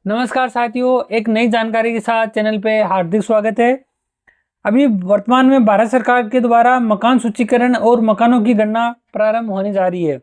नमस्कार साथियों, एक नई जानकारी के साथ चैनल पे हार्दिक स्वागत है। अभी वर्तमान में भारत सरकार के द्वारा मकान सूचीकरण और मकानों की गणना प्रारंभ होने जा रही है।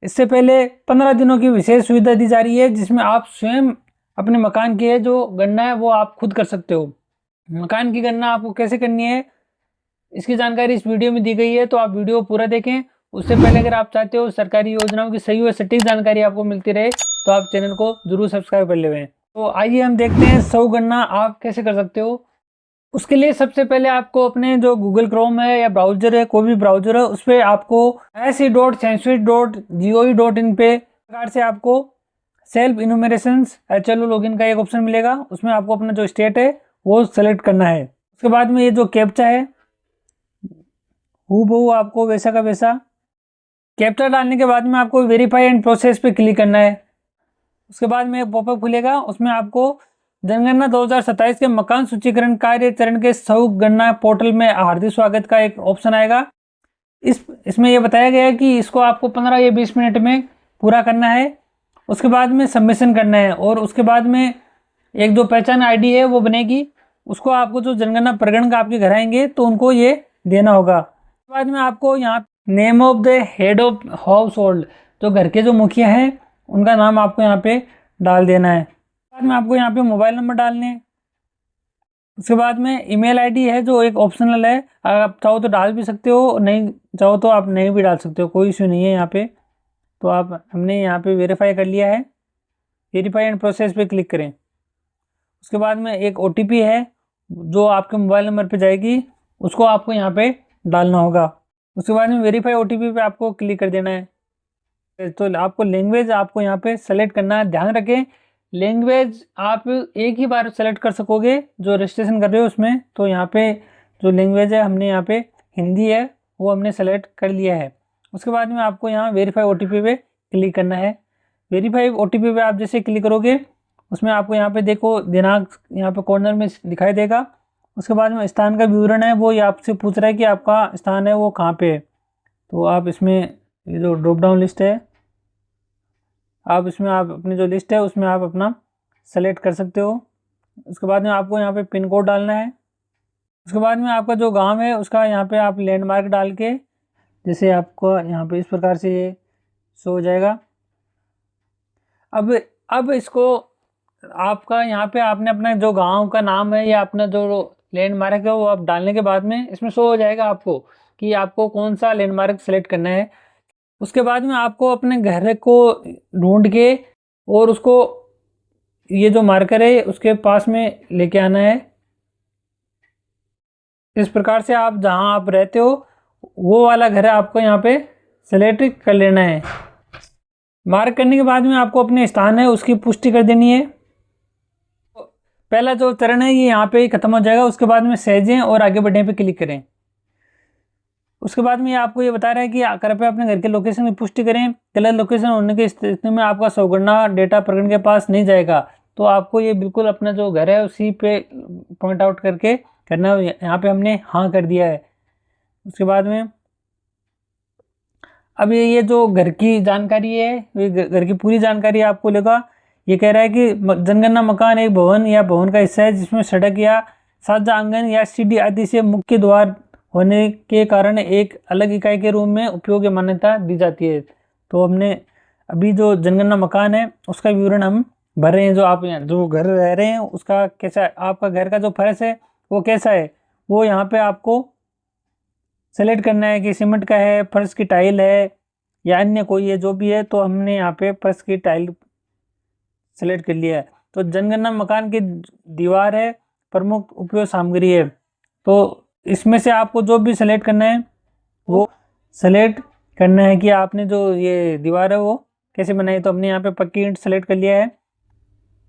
इससे पहले 15 दिनों की विशेष सुविधा दी जा रही है, जिसमें आप स्वयं अपने मकान की जो गणना है वो आप खुद कर सकते हो। मकान की गणना आपको कैसे करनी है, इसकी जानकारी इस वीडियो में दी गई है, तो आप वीडियो पूरा देखें। उससे पहले अगर आप चाहते हो सरकारी योजनाओं की सही और सटीक जानकारी आपको मिलती रहे, तो आप चैनल को जरूर सब्सक्राइब कर लें। तो आइए हम देखते हैं सौ गणना आप कैसे कर सकते हो। उसके लिए सबसे पहले आपको अपने जो गूगल क्रोम है या ब्राउजर है, कोई भी ब्राउजर है, उस पर आपको se.census.gov.in पे प्रकार से आपको सेल्फ इन्यूमरेशंस HLO लॉगिन का एक ऑप्शन मिलेगा। उसमें आपको अपना जो स्टेट है वो सेलेक्ट करना है। उसके बाद में ये जो कैप्चा है हूबहू आपको वैसा का वैसा कैप्चा डालने के बाद में आपको वेरीफाई एंड प्रोसेस पे क्लिक करना है। उसके बाद में एक पॉपअप खुलेगा, उसमें आपको जनगणना 2027 के मकान सूचीकरण कार्य चरण के सौ गणना पोर्टल में हार्दिक स्वागत का एक ऑप्शन आएगा। इसमें यह बताया गया है कि इसको आपको 15 या 20 मिनट में पूरा करना है। उसके बाद में सबमिशन करना है और उसके बाद में एक जो पहचान ID है वो बनेगी। उसको आपको जो जनगणना प्रगणक आपके घर आएंगे तो उनको ये देना होगा। उसके बाद में आपको यहाँ name of the head of house hold, जो घर के जो मुखिया हैं उनका नाम आपको यहाँ पे डाल देना है। बाद में आपको यहाँ पे मोबाइल नंबर डालने हैं। उसके बाद में ईमेल ID है जो एक ऑप्शनल है, अगर आप चाहो तो डाल भी सकते हो, नहीं चाहो तो आप नहीं भी डाल सकते हो, कोई इश्यू नहीं है यहाँ पे। तो हमने यहाँ पे वेरीफाई कर लिया है। वेरीफाई एंड प्रोसेस पे क्लिक करें। उसके बाद में एक OTP है जो आपके मोबाइल नंबर पे जाएगी, उसको आपको यहाँ पे डालना होगा। उसके बाद में वेरीफाई OTP पे आपको क्लिक कर देना है। तो आपको लैंग्वेज आपको यहाँ पे सेलेक्ट करना है। ध्यान रखें, लैंग्वेज आप एक ही बार सेलेक्ट कर सकोगे जो रजिस्ट्रेशन कर रहे हो उसमें। तो यहाँ पे जो लैंग्वेज है हमने यहाँ पे हिंदी है वो हमने सेलेक्ट कर लिया है। उसके बाद में आपको यहाँ वेरीफाई OTP पे क्लिक करना है। वेरीफाई OTP पे आप जैसे क्लिक करोगे उसमें आपको यहाँ पे देखो दिनांक यहाँ पे कॉर्नर में दिखाई देगा। उसके बाद में स्थान का विवरण है, वो ये आपसे पूछ रहा है कि आपका स्थान है वो कहाँ पे है। तो आप इसमें ये जो ड्रॉप डाउन लिस्ट है, आप इसमें आप अपनी जो लिस्ट है उसमें आप अपना सेलेक्ट कर सकते हो। उसके बाद में आपको यहाँ पे पिन कोड डालना है। उसके बाद में आपका जो गांव है उसका यहाँ पे आप लैंडमार्क डाल के, जैसे आपको यहाँ पे इस प्रकार से ये शो हो जाएगा। अब इसको आपका यहाँ पे आपने अपना जो गांव का नाम है या अपना जो लैंडमार्क है वो आप डालने के बाद में इसमें शो हो जाएगा आपको कि आपको कौन सा लैंडमार्क सेलेक्ट करना है। उसके बाद में आपको अपने घर को ढूंढ के और उसको ये जो मार्कर है उसके पास में लेके आना है। इस प्रकार से आप जहां आप रहते हो वो वाला घर आपको यहाँ पे सेलेक्ट कर लेना है। मार्क करने के बाद में आपको अपने स्थान है उसकी पुष्टि कर देनी है। पहला जो चरण है ये यहाँ पे ही खत्म हो जाएगा। उसके बाद में सहेजें और आगे बढ़ने पे क्लिक करें। उसके बाद में आपको ये बता रहा है कि कृपया अपने घर के लोकेशन की पुष्टि करें। गलत लोकेशन होने की स्थिति में आपका सौगणना डेटा प्रगणक के पास नहीं जाएगा। तो आपको ये बिल्कुल अपना जो घर है उसी पे पॉइंट आउट करके करना है। यहाँ पे हमने हाँ कर दिया है। उसके बाद में अब ये जो घर की जानकारी है, ये घर की पूरी जानकारी आपको लेगा। ये कह रहा है कि जनगणना मकान एक भवन या भवन का हिस्सा है जिसमें सड़क या साझा आंगन या सीढ़ी आदि से मुख्य द्वार होने के कारण एक अलग इकाई के रूप में उपयोग या मान्यता दी जाती है। तो हमने अभी जो जनगणना मकान है उसका विवरण हम भर रहे हैं। जो आप जो घर रह रहे हैं उसका कैसा, आपका घर का जो फर्श है वो कैसा है, वो यहाँ पे आपको सेलेक्ट करना है कि सीमेंट का है, फर्श की टाइल है या अन्य कोई है जो भी है। तो हमने यहाँ पे फर्श की टाइल सेलेक्ट कर लिया है। तो जनगणना मकान की दीवार है, प्रमुख उपयोग सामग्री है। तो इसमें से आपको जो भी सेलेक्ट करना है वो सेलेक्ट करना है कि आपने जो ये दीवार है वो कैसे बनाई। तो हमने यहाँ पे पक्की ईंट सेलेक्ट कर लिया है।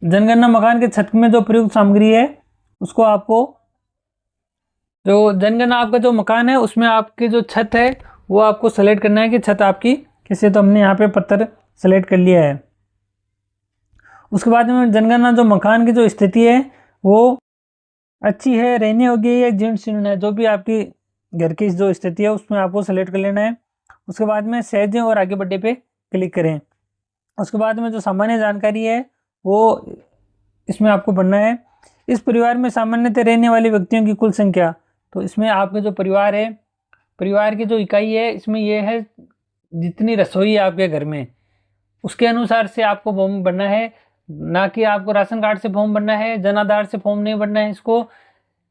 जनगणना मकान के छत में जो प्रयुक्त सामग्री है उसको आपको, जो जनगणना आपका जो मकान है उसमें आपकी जो छत है वो आपको सेलेक्ट करना है कि छत आपकी कैसे। तो हमने यहाँ पे पत्थर सेलेक्ट कर लिया है। उसके बाद में जनगणना जो मकान की जो स्थिति है वो अच्छी है, रहने योग्य या जीर्ण शीर्ण है, जो भी आपकी घर की जो स्थिति है उसमें आपको सेलेक्ट कर लेना है। उसके बाद में सहेजें और आगे बढ़ने पे क्लिक करें। उसके बाद में जो सामान्य जानकारी है वो इसमें आपको पढ़ना है इस परिवार में सामान्यतः रहने वाले व्यक्तियों की कुल संख्या। तो इसमें आपके जो परिवार है, परिवार की जो इकाई है, इसमें ये है जितनी रसोई है आपके घर में, उसके अनुसार से आपको फॉर्म भरना है, ना कि आपको राशन कार्ड से फॉर्म भरना है, जन आधार से फॉर्म नहीं भरना है। इसको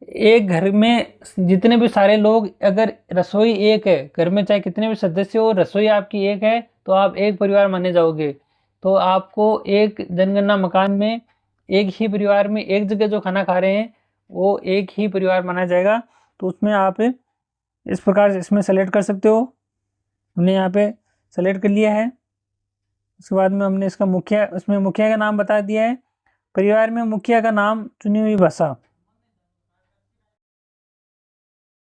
एक घर में जितने भी सारे लोग, अगर रसोई एक है घर में, चाहे कितने भी सदस्य हो, रसोई आपकी एक है, तो आप एक परिवार माने जाओगे। तो आपको एक जनगणना मकान में एक ही परिवार में एक जगह जो खाना खा रहे हैं वो एक ही परिवार माना जाएगा। तो उसमें आप इस प्रकार से इसमें सेलेक्ट कर सकते हो। हमने यहाँ पे सेलेक्ट कर लिया है। उसके बाद में हमने इसका मुखिया, उसमें मुखिया का नाम बता दिया है। परिवार में मुखिया का नाम, चुनी हुई भाषा।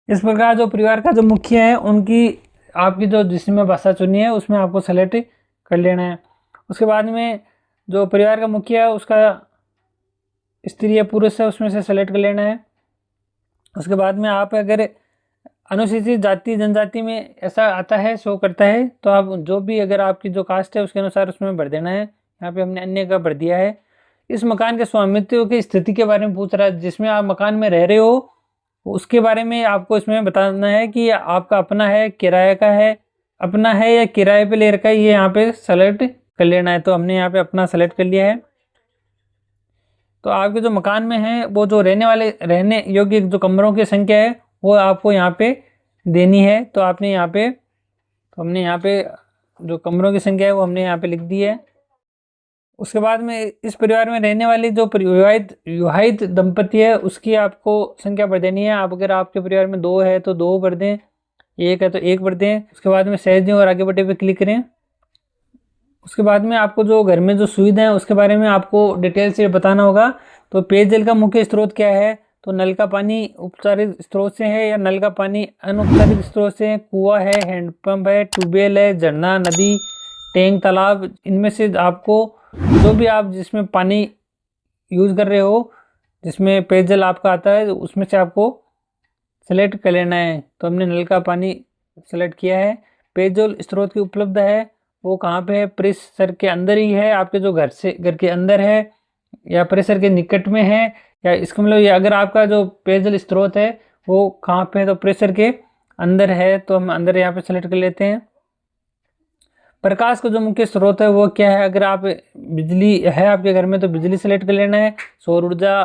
इस प्रकार जो परिवार का जो मुखिया है उनकी आपकी जो जिसमें भाषा चुनी है उसमें आपको सेलेक्ट कर लेना है। उसके बाद में जो परिवार का मुखिया है उसका स्त्री या पुरुष है उसमें से सेलेक्ट कर लेना है। उसके बाद में आप अगर अनुसूचित जाति जनजाति में ऐसा आता है, शो करता है, तो आप जो भी अगर आपकी जो कास्ट है उसके अनुसार उसमें भर देना है। यहाँ पे हमने अन्य का भर दिया है। इस मकान के स्वामित्व की स्थिति के बारे में पूछ रहा है, जिसमें आप मकान में रह रहे हो उसके बारे में आपको इसमें बताना है कि आपका अपना है, किराए का है, अपना है या किराए पे ले रखा है, ये यहाँ पे सेलेक्ट कर लेना है। तो हमने यहाँ पे अपना सेलेक्ट कर लिया है। तो आपके जो मकान में है वो जो रहने योग्य जो कमरों की संख्या है वो आपको यहाँ पे देनी है। तो आपने यहाँ पे, तो हमने यहाँ पे जो कमरों की संख्या है वो हमने यहाँ पे लिख दी है। उसके बाद में इस परिवार में रहने वाली जो विवाहित दंपति है उसकी आपको संख्या भर देनी है। आप अगर आपके परिवार में 2 है तो 2 भर दें, 1 है तो 1 भर दें। उसके बाद में सहज दें और आगे बढ़े पे क्लिक करें। उसके बाद में आपको जो घर में जो सुविधा है उसके बारे में आपको डिटेल से बताना होगा। तो पेयजल का मुख्य स्रोत क्या है, तो नल का पानी उपचारित स्रोत से है या नल का पानी अनौपचारिक स्रोत से है, कुआं है, हैंडपंप है, ट्यूबवेल है, झरना, नदी, टैंक, तालाब, इनमें से आपको जो भी आप जिसमें पानी यूज़ कर रहे हो, जिसमें पेयजल आपका आता है, उसमें से आपको सेलेक्ट कर लेना है। तो हमने नल का पानी सेलेक्ट किया है। पेयजल स्रोत की उपलब्ध है वो कहाँ पे है, परिसर के अंदर ही है, आपके जो घर के अंदर है या परिसर के निकट में है, या इसका मतलब ये अगर आपका जो पेयजल स्रोत है वो कहाँ पे है, तो परिसर के अंदर है, तो हम अंदर यहाँ पे सेलेक्ट कर लेते हैं। प्रकाश का जो मुख्य स्रोत है वो क्या है, अगर आप बिजली है आपके घर में तो बिजली सेलेक्ट कर लेना है। सौर ऊर्जा,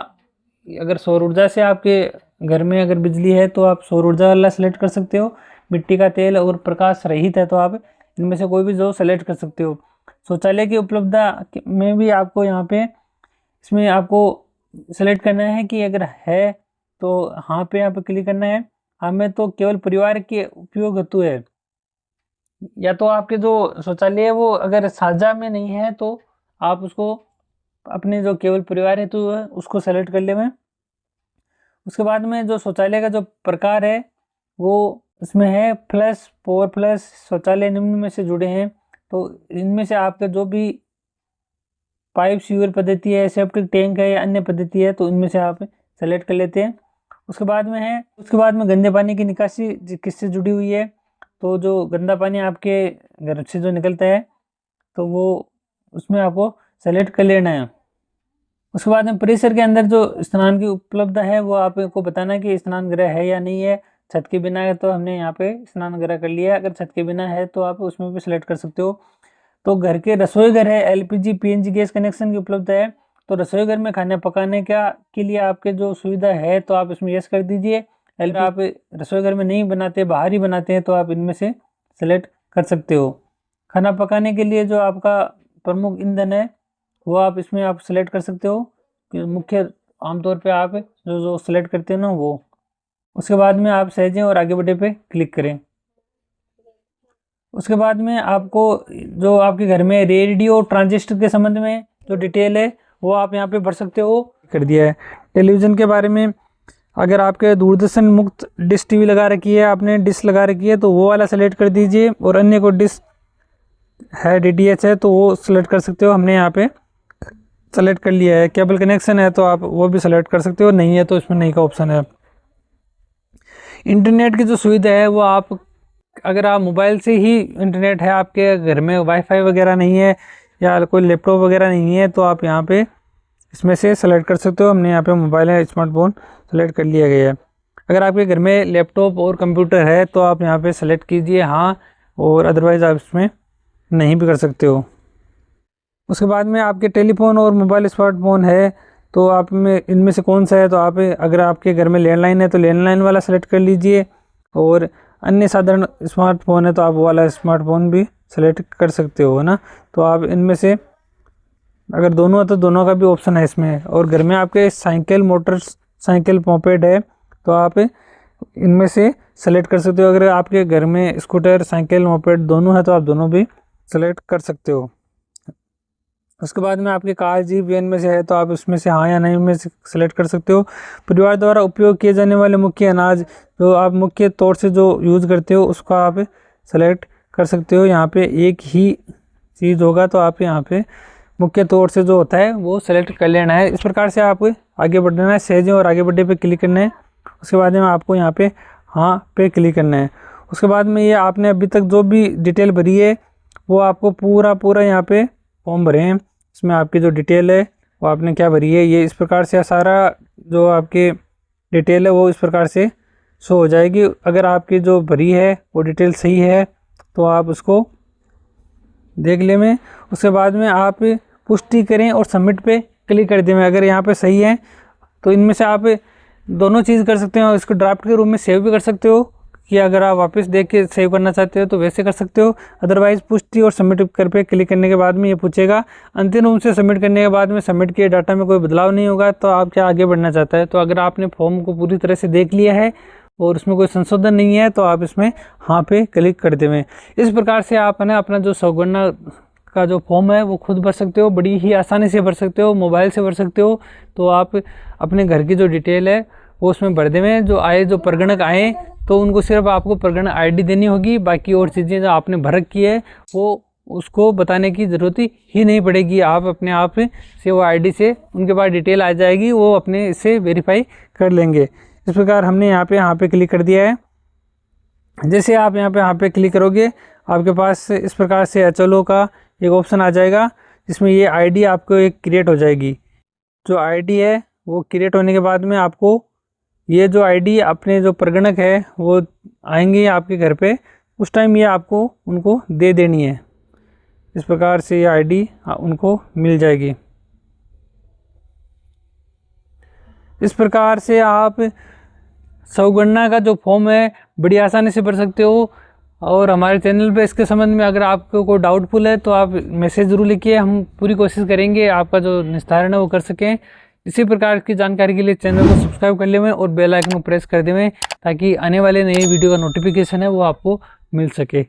अगर सौर ऊर्जा से आपके घर में अगर बिजली है तो आप सौर ऊर्जा वाला सेलेक्ट कर सकते हो। मिट्टी का तेल और प्रकाश रहित है तो आप इनमें से कोई भी जो सेलेक्ट कर सकते हो। शौचालय की उपलब्धता में भी आपको यहाँ पे इसमें आपको सेलेक्ट करना है कि अगर है तो हाँ पे यहाँ पे क्लिक करना है। हमें तो केवल परिवार के उपयोग हेतु है, या तो आपके जो शौचालय है वो अगर साझा में नहीं है तो आप उसको अपने जो केवल परिवार हेतु है उसको सेलेक्ट कर ले में। उसके बाद में जो शौचालय का जो प्रकार है वो इसमें है प्लस, 4+, शौचालय निम्न में से जुड़े हैं। तो इनमें से आपके जो भी पाइप सीवर पद्धति है, सेप्टिक टैंक है या अन्य पद्धति है तो इनमें से आप सेलेक्ट कर लेते हैं। उसके बाद में गंदे पानी की निकासी किससे जुड़ी हुई है, तो जो गंदा पानी आपके घर से जो निकलता है तो वो उसमें आपको सेलेक्ट कर लेना है। उसके बाद में परिसर के अंदर जो स्नान की उपलब्ध है वो आपको बताना है कि स्नान गृह है या नहीं है। छत के बिना है तो हमने यहाँ पे स्नान गृह कर लिया है। अगर छत के बिना है तो आप उसमें भी सिलेक्ट कर सकते हो। तो घर के रसोई घर है, एलपीजी पीएनजी गैस कनेक्शन की उपलब्ध है। तो रसोई घर में खाना पकाने के लिए आपके जो सुविधा है तो आप इसमें यस कर दीजिए। अगर आप रसोई घर में नहीं बनाते, बाहर ही बनाते हैं तो आप इनमें से सेलेक्ट कर सकते हो। खाना पकाने के लिए जो आपका प्रमुख ईंधन है वो आप इसमें आप सेलेक्ट कर सकते हो। मुख्य आमतौर पे आप जो सेलेक्ट करते हो ना वो। उसके बाद में आप सहेजें और आगे बढ़े पे क्लिक करें। उसके बाद में आपको जो आपके घर में रेडियो ट्रांजिस्टर के संबंध में जो डिटेल है वो आप यहाँ पे भर सकते हो, कर दिया है। टेलीविज़न के बारे में अगर आपके दूरदर्शन मुक्त डिश टीवी लगा रखी है, आपने डिश लगा रखी है तो वो वाला सेलेक्ट कर दीजिए, और अन्य को डिश है डीटीएच है तो वो सेलेक्ट कर सकते हो। हमने यहाँ पे सेलेक्ट कर लिया है। केबल कनेक्शन है तो आप वो भी सेलेक्ट कर सकते हो, नहीं है तो इसमें नहीं का ऑप्शन है। इंटरनेट की जो सुविधा है वो आप अगर आप मोबाइल से ही इंटरनेट है, आपके घर में वाईफाई वगैरह नहीं है या कोई लैपटॉप वगैरह नहीं है तो आप यहाँ पे इसमें से सेलेक्ट कर सकते हो। हमने यहाँ पे मोबाइल है, स्मार्टफोन सेलेक्ट कर लिया गया है। अगर आपके घर में लैपटॉप और कंप्यूटर है तो आप यहाँ पे सेलेक्ट कीजिए हाँ, और अदरवाइज़ आप इसमें नहीं भी कर सकते हो। उसके बाद में आपके टेलीफोन और मोबाइल स्मार्टफोन है तो आप में इनमें से कौन सा है, तो आप अगर आपके घर में लैंडलाइन है तो लैंडलाइन वाला सेलेक्ट कर लीजिए, और अन्य साधारण स्मार्टफोन है तो आप वो वाला स्मार्टफोन भी सेलेक्ट कर सकते हो, है ना। तो आप इनमें से अगर दोनों है तो दोनों का भी ऑप्शन है इसमें। और घर में आपके साइकिल, मोटरसाइकिल, मोपेड है तो आप इनमें से सेलेक्ट कर सकते हो। अगर आपके घर में स्कूटर, साइकिल, मोपेड दोनों है तो आप दोनों भी सेलेक्ट कर सकते हो। उसके बाद में आपके कार, जीप, वैन में से है तो आप उसमें से हाँ या नहीं में से सेलेक्ट कर सकते हो। परिवार द्वारा उपयोग किए जाने वाले मुख्य अनाज, जो आप मुख्य तौर से जो यूज़ करते हो उसको आप सेलेक्ट कर सकते हो। यहाँ पे एक ही चीज़ होगा तो आप यहाँ पे मुख्य तौर से जो होता है वो सेलेक्ट कर लेना है। इस प्रकार से आप आगे बढ़ना है, सहज और आगे बढ़ने पे क्लिक करना है। उसके बाद में आपको यहाँ पे हाँ पे क्लिक करना है। उसके बाद में ये आपने अभी तक जो भी डिटेल भरी है वो आपको पूरा यहाँ पे फॉर्म भरे हैं, इसमें आपकी जो डिटेल है वो आपने क्या भरी है, ये इस प्रकार से सारा जो आपकी डिटेल है वो इस प्रकार से शो हो जाएगी। अगर आपकी जो भरी है वो डिटेल सही है तो आप उसको देख ले में। उसके बाद में आप पुष्टि करें और सबमिट पे क्लिक कर दें। अगर यहाँ पे सही है तो इनमें से आप दोनों चीज़ कर सकते हो। इसको ड्राफ्ट के रूप में सेव भी कर सकते हो कि अगर आप वापस देख के सेव करना चाहते हो तो वैसे कर सकते हो। अदरवाइज़ पुष्टि और सबमिट कर पे क्लिक करने के बाद में ये पूछेगा। अंतिम रूप से सबमिट करने के बाद में सबमिट किए डाटा में कोई बदलाव नहीं होगा तो आप क्या आगे बढ़ना चाहता है। तो अगर आपने फॉर्म को पूरी तरह से देख लिया है और उसमें कोई संशोधन नहीं है तो आप इसमें हाँ पे क्लिक कर देवें। इस प्रकार से आप है ना अपना जो सौगन्ना का जो फॉर्म है वो खुद भर सकते हो, बड़ी ही आसानी से भर सकते हो, मोबाइल से भर सकते हो। तो आप अपने घर की जो डिटेल है वो उसमें भर देवें। जो परगणक आए तो उनको सिर्फ आपको परगणक आईडी देनी होगी, बाकी और चीज़ें जो आपने भर रखी है वो उसको बताने की ज़रूरत ही नहीं पड़ेगी। आप अपने आप से वो आईडी से उनके पास डिटेल आ जाएगी, वो अपने इससे वेरीफाई कर लेंगे। इस प्रकार हमने यहाँ पे क्लिक कर दिया है। जैसे आप यहाँ पे क्लिक करोगे आपके पास इस प्रकार से HLO का एक ऑप्शन आ जाएगा जिसमें ये आईडी आपको एक क्रिएट हो जाएगी। जो आईडी है वो क्रिएट होने के बाद में आपको ये जो आईडी अपने जो परगणक है वो आएंगे आपके घर पे, उस टाइम ये आपको उनको दे देनी है। इस प्रकार से ये आईडी उनको मिल जाएगी। इस प्रकार से आप सौगणना का जो फॉर्म है बड़ी आसानी से भर सकते हो। और हमारे चैनल पे इसके संबंध में अगर आपको कोई डाउटफुल है तो आप मैसेज ज़रूर लिखिए, हम पूरी कोशिश करेंगे आपका जो निस्तारण है वो कर सकें। इसी प्रकार की जानकारी के लिए चैनल को सब्सक्राइब कर लें और बेल आइकन को प्रेस कर दें ताकि आने वाले नए वीडियो का नोटिफिकेशन है वो आपको मिल सके।